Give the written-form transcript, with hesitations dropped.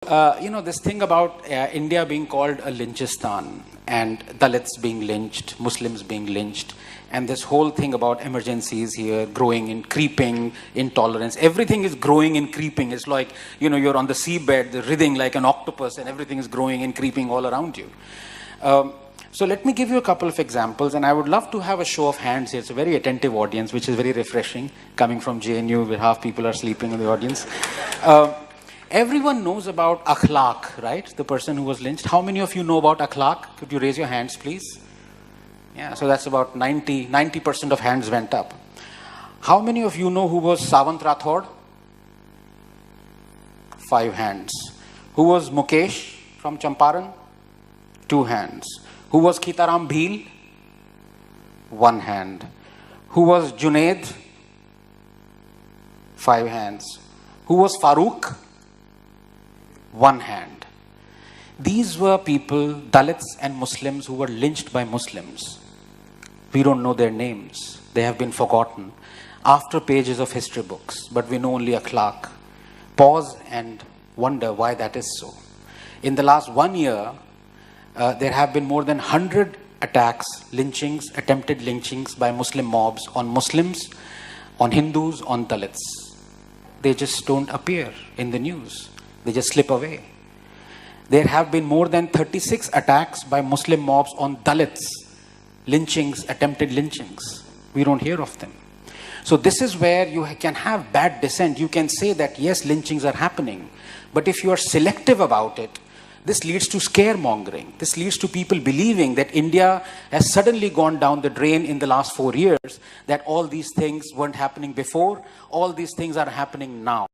This thing about India being called a lynchistan and Dalits being lynched, Muslims being lynched, and this whole thing about emergencies here, growing and creeping, intolerance, everything is growing and creeping. It's like, you're on the seabed, writhing like an octopus, and everything is growing and creeping all around you. So let me give you a couple of examples, and I would love to have a show of hands here. It's a very attentive audience, which is very refreshing, coming from JNU, where half people are sleeping in the audience. Everyone knows about akhlaq, right? The person who was lynched. How many of you know about akhlaq? Could you raise your hands, please? Yeah, so that's about 90% of hands went up. How many of you know who was Sawant Rathod? 5 hands. Who was Mukesh from Champaran? 2 hands. Who was Khitaram Bhil? 1 hand. Who was Junaid? 5 hands. Who was Farooq? 1 hand. These were people, Dalits and Muslims, who were lynched by Muslims. We don't know their names. They have been forgotten after pages of history books, but we know only akhlaq. Pause and wonder why that is so. In the last 1 year, there have been more than 100 attacks, lynchings, attempted lynchings by Muslim mobs on Muslims, on Hindus, on Dalits. They just don't appear in the news. They just slip away. There have been more than 36 attacks by Muslim mobs on Dalits, lynchings, attempted lynchings. We don't hear of them. So this is where you can have bad dissent. You can say that yes, lynchings are happening, but if you are selective about it, this leads to scaremongering. This leads to people believing that India has suddenly gone down the drain in the last 4 years, that all these things weren't happening before, all these things are happening now.